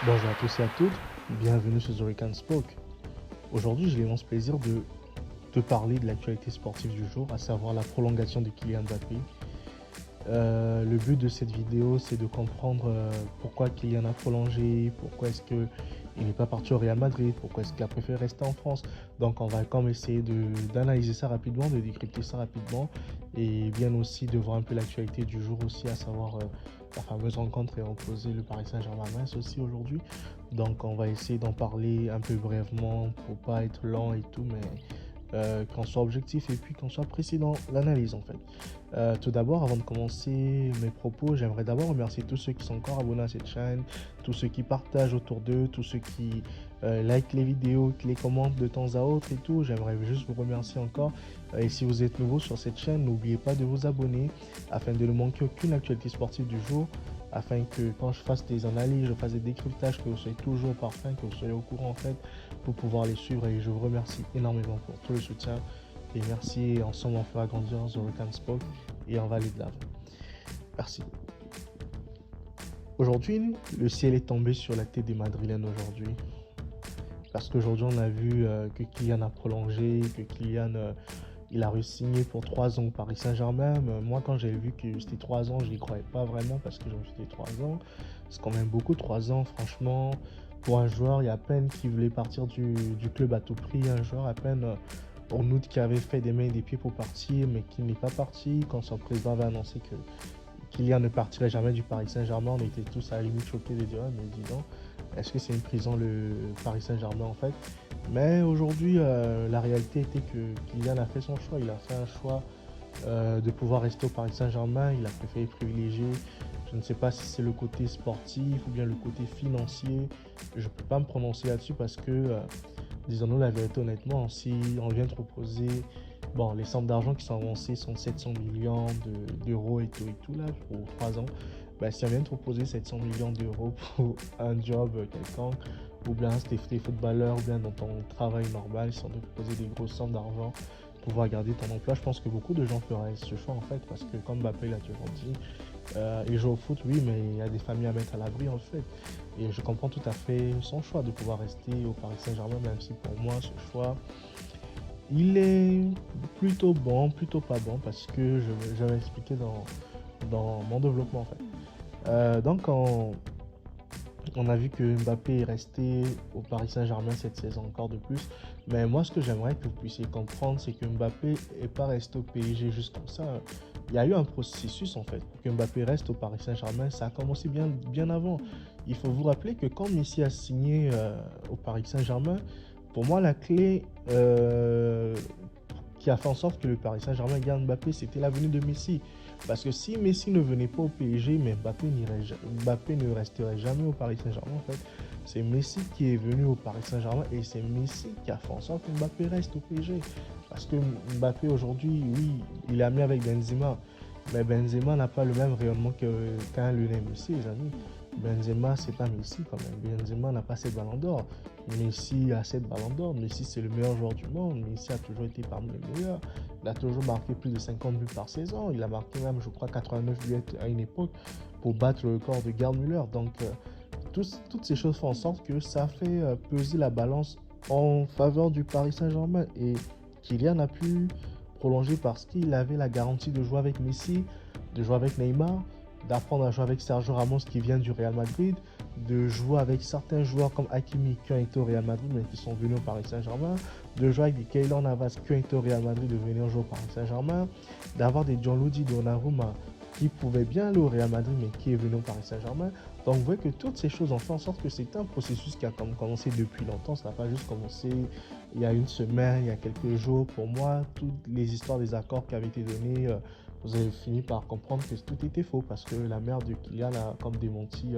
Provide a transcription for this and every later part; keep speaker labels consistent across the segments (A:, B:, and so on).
A: Bonjour à tous et à toutes, bienvenue sur The Weekend Spoke. Aujourd'hui, j'ai l'immense plaisir de te parler de l'actualité sportive du jour, à savoir la prolongation de Kylian Mbappé. Le but de cette vidéo, c'est de comprendre pourquoi Kylian a prolongé, pourquoi est-ce qu'il n'est pas parti au Real Madrid, pourquoi est-ce qu'il a préféré rester en France. Donc on va quand même essayer d'analyser ça rapidement, de décrypter ça rapidement, et bien aussi de voir un peu l'actualité du jour aussi, à savoir la fameuse rencontre ayant opposé le Paris Saint-Germain à Metz aussi aujourd'hui. Donc on va essayer d'en parler un peu brièvement pour pas être lent et tout, mais qu'on soit objectif et puis qu'on soit précis dans l'analyse en fait. Tout d'abord, avant de commencer mes propos, j'aimerais d'abord remercier tous ceux qui sont encore abonnés à cette chaîne, tous ceux qui partagent autour d'eux, tous ceux qui like les vidéos, qui les commentent de temps à autre et tout. J'aimerais juste vous remercier encore. Et si vous êtes nouveau sur cette chaîne, n'oubliez pas de vous abonner afin de ne manquer aucune actualité sportive du jour, afin que quand je fasse des analyses, je fasse des décryptages, que vous soyez toujours parfait, que vous soyez au courant en fait, pour pouvoir les suivre. Et je vous remercie énormément pour tout le soutien. Et merci, ensemble on fera grandir The Weekend Spoke et on va aller de l'avant. Merci. Aujourd'hui, le ciel est tombé sur la tête des Madrilènes aujourd'hui. Parce qu'aujourd'hui, on a vu que Kylian a prolongé, que Kylian il a re-signé pour 3 ans au Paris Saint-Germain. Moi, quand j'ai vu que c'était 3 ans, je n'y croyais pas vraiment parce que je me suis dit 3 ans. C'est quand même beaucoup, 3 ans, franchement. Pour un joueur, il y a à peine qui voulait partir du club à tout prix. Un joueur à peine en août qui avait fait des mains et des pieds pour partir, mais qui n'est pas parti. Quand son président avait annoncé que Kylian ne partirait jamais du Paris Saint-Germain, on était tous à la limite choqués de dire, mais disons, est-ce que c'est une prison le Paris Saint-Germain en fait? Mais aujourd'hui, la réalité était que Kylian a fait son choix. Il a fait un choix de pouvoir rester au Paris Saint-Germain. Il a préféré privilégier, je ne sais pas si c'est le côté sportif ou bien le côté financier. Je ne peux pas me prononcer là-dessus parce que, disons-nous la vérité honnêtement, si on vient de proposer, bon, les sommes d'argent qui sont avancées sont 700 millions d'euros et tout là, pour 3 ans. Ben, si on vient de proposer 700 millions d'euros pour un job quelconque, ou bien si t'es footballeur, ou bien dans ton travail normal, si on te proposait des grosses sommes d'argent pour pouvoir garder ton emploi, je pense que beaucoup de gens feraient ce choix en fait, parce que comme Mbappé l'a toujours dit, il joue au foot, oui, mais il y a des familles à mettre à l'abri en fait. Et je comprends tout à fait son choix de pouvoir rester au Paris Saint-Germain, même si pour moi ce choix, il est plutôt bon, plutôt pas bon, parce que je vais expliquer dans mon développement en fait. Donc on a vu que Mbappé est resté au Paris Saint-Germain cette saison encore de plus. Mais moi, ce que j'aimerais que vous puissiez comprendre, c'est que Mbappé n'est pas resté au PSG juste comme ça. Il y a eu un processus en fait pour que Mbappé reste au Paris Saint-Germain. Ça a commencé bien avant. Il faut vous rappeler que quand Messi a signé au Paris Saint-Germain, pour moi, la clé qui a fait en sorte que le Paris Saint-Germain garde Mbappé, c'était la venue de Messi. Parce que si Messi ne venait pas au PSG, mais Mbappé ne resterait jamais au Paris Saint-Germain en fait. C'est Messi qui est venu au Paris Saint-Germain et c'est Messi qui a fait en sorte que Mbappé reste au PSG. Parce que Mbappé aujourd'hui, oui, il est ami avec Benzema. Mais Benzema n'a pas le même rayonnement qu'un Lionel Messi, les amis. Benzema, c'est pas Messi quand même. Benzema n'a pas 7 ballons d'or. Messi a 7 ballons d'or. Messi, c'est le meilleur joueur du monde. Messi a toujours été parmi les meilleurs. Il a toujours marqué plus de 50 buts par saison. Il a marqué même, je crois, 89 buts à une époque pour battre le record de Gerd Müller. Donc, toutes ces choses font en sorte que ça fait peser la balance en faveur du Paris Saint-Germain. Et Kylian a pu prolonger parce qu'il avait la garantie de jouer avec Messi, de jouer avec Neymar, d'apprendre à jouer avec Sergio Ramos qui vient du Real Madrid, de jouer avec certains joueurs comme Hakimi qui ont été au Real Madrid mais qui sont venus au Paris Saint-Germain, de jouer avec des Keylor Navas qui ont été au Real Madrid de venir jouer au Paris Saint-Germain, d'avoir des Gianluigi Donnarumma qui pouvaient bien aller au Real Madrid mais qui est venu au Paris Saint-Germain. Donc vous voyez que toutes ces choses ont fait en sorte que c'est un processus qui a commencé depuis longtemps. Ça n'a pas juste commencé il y a une semaine, il y a quelques jours. Pour moi, toutes les histoires des accords qui avaient été donnés, vous avez fini par comprendre que tout était faux parce que la mère de Kylian a comme démenti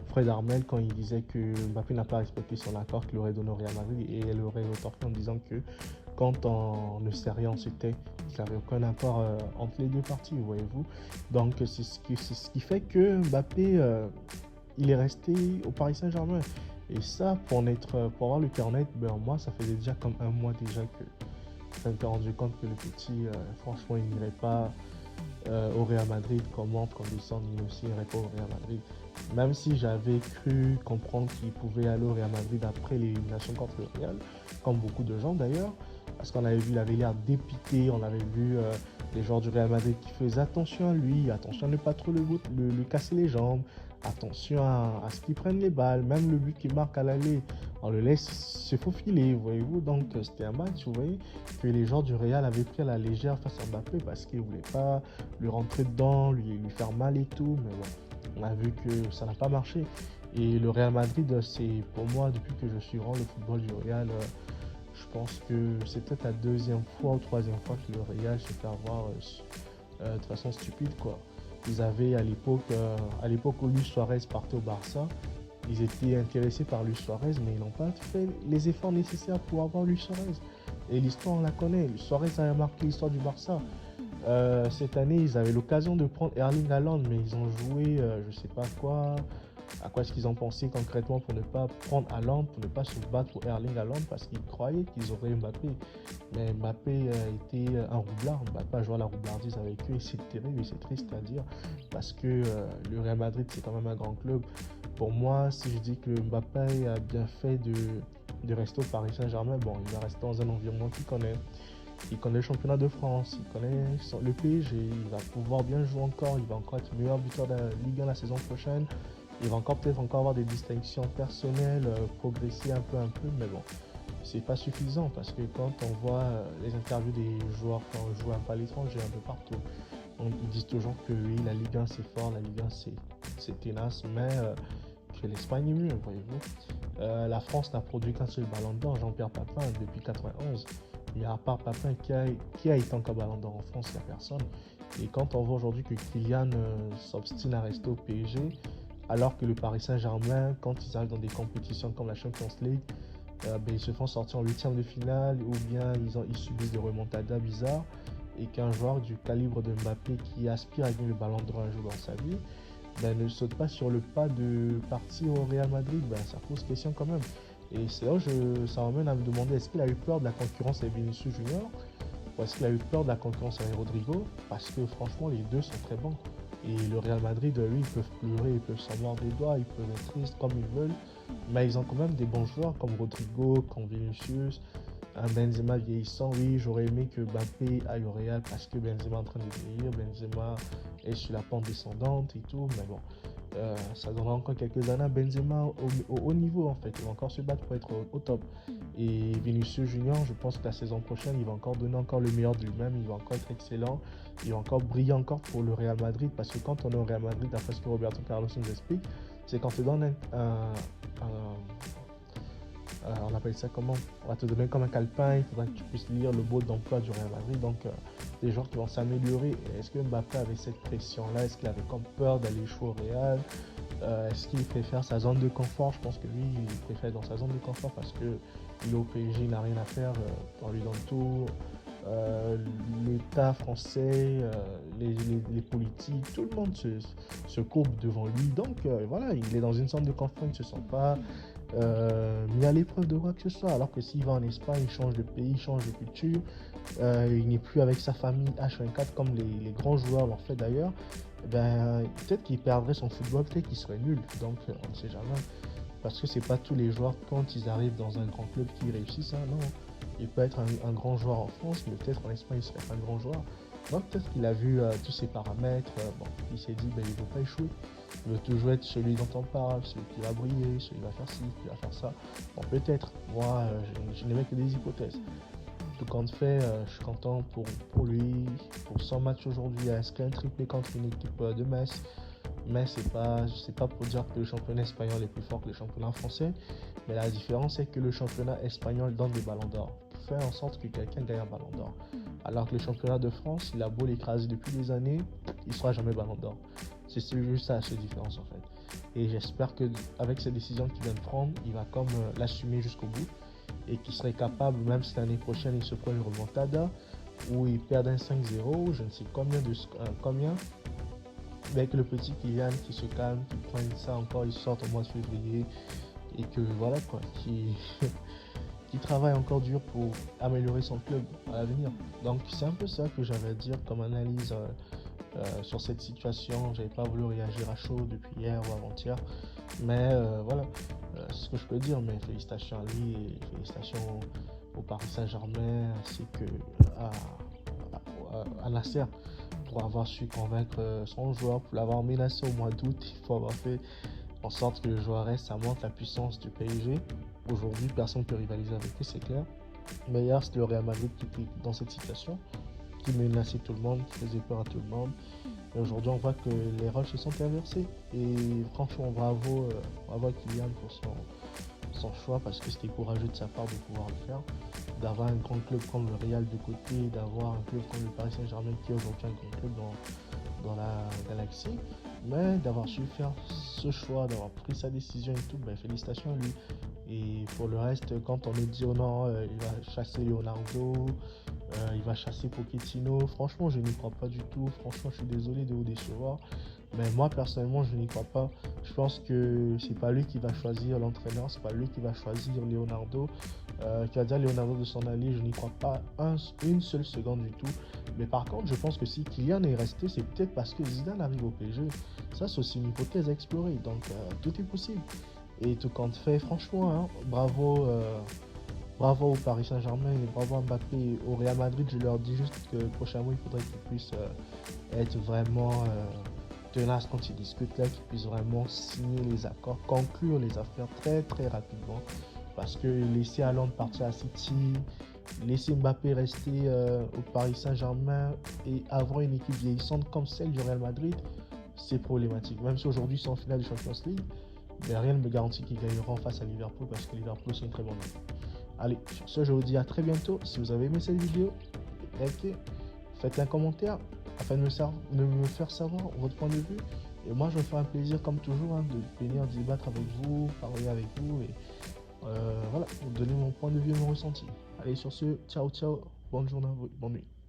A: Fred Armel quand il disait que Mbappé n'a pas respecté son accord qu'il aurait donné au Real Madrid et elle aurait retorqué en disant que quand on ne sait rien, c'était qu'il n'y avait aucun accord entre les deux parties, voyez-vous. Donc c'est ce qui fait que Mbappé il est resté au Paris Saint-Germain. Et ça, pour avoir le cœur net, ben, moi, ça faisait déjà comme un mois déjà que je m'étais rendu compte que le petit, franchement, il n'irait pas au Real Madrid comme montre, comme descend, il n'irait pas au Real Madrid. Même si j'avais cru comprendre qu'il pouvait aller au Real Madrid après l'élimination contre le Real, comme beaucoup de gens d'ailleurs, parce qu'on avait vu, il avait l'air dépité, on avait vu les joueurs du Real Madrid qui faisaient attention à lui, attention à ne pas trop le casser les jambes, attention à ce qu'il prenne les balles, même le but qu'il marque à l'aller, on le laisse se faufiler, voyez-vous. Donc c'était un match, vous voyez, que les joueurs du Real avaient pris à la légère face à Mbappé parce qu'ils ne voulaient pas lui rentrer dedans, lui faire mal et tout, mais bon. On a vu que ça n'a pas marché. Et le Real Madrid, c'est pour moi, depuis que je suis le football du Real, je pense que c'est peut-être la deuxième fois ou troisième fois que le Real se fait avoir de façon stupide, quoi. Ils avaient à l'époque où Luis Suarez partait au Barça, ils étaient intéressés par Luis Suarez, mais ils n'ont pas fait les efforts nécessaires pour avoir Luis Suarez. Et l'histoire, on la connaît. Luis Suarez a marqué l'histoire du Barça. Cette année, ils avaient l'occasion de prendre Erling Haaland, mais ils ont joué, je ne sais pas quoi, à quoi est-ce qu'ils ont pensé concrètement pour ne pas prendre Haaland, pour ne pas se battre pour Erling Haaland, parce qu'ils croyaient qu'ils auraient Mbappé. Mais Mbappé était un roublard, Mbappé a joué à la roublardise avec eux, et c'est terrible et c'est triste à dire, parce que le Real Madrid, c'est quand même un grand club. Pour moi, si je dis que Mbappé a bien fait de rester au Paris Saint-Germain, bon, il va rester dans un environnement qu'il connaît. Il connaît le championnat de France, il connaît le PSG, il va pouvoir bien jouer encore, il va encore être meilleur buteur de la Ligue 1 la saison prochaine. Il va encore peut-être encore avoir des distinctions personnelles, progresser un peu, mais bon, c'est pas suffisant parce que quand on voit les interviews des joueurs quand on joue un peu à l'étranger, un peu partout, ils disent toujours que oui, la Ligue 1 c'est fort, la Ligue 1 c'est tenace, mais que l'Espagne est mieux, voyez-vous. La France n'a produit qu'un seul ballon d'or, Jean-Pierre Papin, depuis 91. Et à part Papin, qui a été encore ballon d'or en France, il n'y a personne. Et quand on voit aujourd'hui que Kylian s'obstine à rester au PSG, alors que le Paris Saint-Germain, quand ils arrivent dans des compétitions comme la Champions League, ils se font sortir en huitième de finale ou bien ils subissent des remontadas bizarres, et qu'un joueur du calibre de Mbappé qui aspire à gagner le ballon d'or un jour dans sa vie, ne saute pas sur le pas de partir au Real Madrid, ça pose question quand même. Et c'est là où ça m'amène à me demander, est-ce qu'il a eu peur de la concurrence avec Vinicius Junior ou est-ce qu'il a eu peur de la concurrence avec Rodrigo? Parce que franchement, les deux sont très bons. Et le Real Madrid, lui, ils peuvent pleurer, ils peuvent s'en mordre les doigts, ils peuvent être tristes comme ils veulent. Mais ils ont quand même des bons joueurs comme Rodrigo, comme Vinicius, un Benzema vieillissant. Oui, j'aurais aimé que Mbappé aille au Real parce que Benzema est en train de vieillir, Benzema est sur la pente descendante et tout. Mais bon, ça donnera encore quelques années à Benzema au haut niveau en fait. Il va encore se battre pour être au top. Et Vinicius Junior, je pense que la saison prochaine, il va encore donner encore le meilleur de lui-même. Il va encore être excellent. Il va encore briller encore pour le Real Madrid. Parce que quand on est au Real Madrid, d'après ce que Roberto Carlos nous explique, c'est quand on te donne on appelle ça comment? On va te donner comme un calepin, il faudra que tu puisses lire le mode d'emploi du Real Madrid. Donc, des joueurs qui vont s'améliorer. Est-ce que Mbappé avait cette pression-là? Est-ce qu'il avait comme peur d'aller jouer au Real? Est-ce qu'il préfère sa zone de confort? Je pense que lui, il préfère dans sa zone de confort parce que il est au PSG, il n'a rien à faire. On lui donne tout. L'État français, les politiques, tout le monde se courbe devant lui. Donc voilà, il est dans une zone de confort, il ne se sent pas mis à l'épreuve de quoi que ce soit. Alors que s'il va en Espagne, il change de pays, il change de culture, il n'est plus avec sa famille H24 comme les grands joueurs l'ont fait d'ailleurs. Peut-être qu'il perdrait son football, peut-être qu'il serait nul. Donc on ne sait jamais. Parce que c'est pas tous les joueurs quand ils arrivent dans un grand club qui réussissent, hein, non. Il peut être un grand joueur en France, mais peut-être en Espagne il serait pas un grand joueur. Donc peut-être qu'il a vu tous ces paramètres, il s'est dit il ne veut pas échouer. Il veut toujours être celui dont on parle, celui qui va briller, celui qui va faire ci, qui va faire ça. Bon peut-être, moi je n'aimais que des hypothèses. Tout compte fait, je suis content pour lui, pour son match aujourd'hui. Il a inscrit un triplé contre une équipe de Metz. Mais c'est pas pour dire que le championnat espagnol est plus fort que le championnat français. Mais la différence c'est que le championnat espagnol donne des ballons d'or. Fait en sorte que quelqu'un gagne un ballon d'or. Alors que le championnat de France, il a beau l'écraser depuis des années, il ne sera jamais ballon d'or. C'est juste ça, cette différence en fait. Et j'espère qu'avec cette décision qu'il vient de prendre, il va comme l'assumer jusqu'au bout. Et qu'il serait capable, même si l'année prochaine il se prend une remontada, où il perd un 5-0, je ne sais combien. Avec le petit Kylian qui se calme, qui prenne ça encore, il sort au mois de février et que voilà quoi, qui travaille encore dur pour améliorer son club à l'avenir. Donc c'est un peu ça que j'avais à dire comme analyse sur cette situation. J'avais pas voulu réagir à chaud depuis hier ou avant-hier. Mais voilà, c'est ce que je peux dire. Mais félicitations à lui et félicitations au Paris Saint-Germain ainsi que à, à Nasser pour avoir su convaincre son joueur, pour l'avoir menacé au mois d'août. Il faut avoir fait en sorte que le joueur reste. Ça montre la puissance du PSG. Aujourd'hui, personne ne peut rivaliser avec eux, c'est clair. Mais hier, c'était le Real Madrid qui était dans cette situation, qui menaçait tout le monde, qui faisait peur à tout le monde. Et aujourd'hui, on voit que les rôles se sont inversés. Et franchement, bravo à Kylian pour son choix, parce que c'était courageux de sa part de pouvoir le faire. D'avoir un grand club comme le Real de côté, d'avoir un club comme le Paris Saint-Germain qui est aujourd'hui un grand club dans la galaxie. Mais d'avoir su faire ce choix, d'avoir pris sa décision et tout, ben, félicitations à lui. Et pour le reste, quand on nous dit oh non, il va chasser Leonardo, il va chasser Pochettino, franchement, je n'y crois pas du tout. Franchement, je suis désolé de vous décevoir. Mais moi, personnellement, je n'y crois pas. Je pense que c'est pas lui qui va choisir l'entraîneur, c'est pas lui qui va choisir Leonardo, qui va dire à Leonardo de s'en aller. Je n'y crois pas une seule seconde du tout. Mais par contre, je pense que si Kylian est resté, c'est peut-être parce que Zidane arrive au PSG. Ça, c'est aussi une hypothèse à explorer. Donc, tout est possible. Et tout compte fait, franchement, hein, bravo au Paris Saint-Germain et bravo à Mbappé et au Real Madrid. Je leur dis juste que prochainement, il faudrait qu'ils puissent être vraiment tenaces quand ils discutent là, qu'ils puissent vraiment signer les accords, conclure les affaires très très rapidement. Parce que laisser Haaland partir à City, laisser Mbappé rester au Paris Saint-Germain et avoir une équipe vieillissante comme celle du Real Madrid, c'est problématique. Même si aujourd'hui ils sont en finale de Champions League, mais rien ne me garantit qu'ils gagneront face à Liverpool parce que Liverpool c'est une très bonne équipe. Allez, sur ce, je vous dis à très bientôt. Si vous avez aimé cette vidéo, likez, faites un commentaire afin de me faire savoir votre point de vue. Et moi, je me ferai un plaisir, comme toujours, hein, de venir débattre avec vous, parler avec vous et voilà, vous donner mon point de vue et mon ressenti. Allez, sur ce, ciao, ciao, bonne journée à vous, bonne nuit.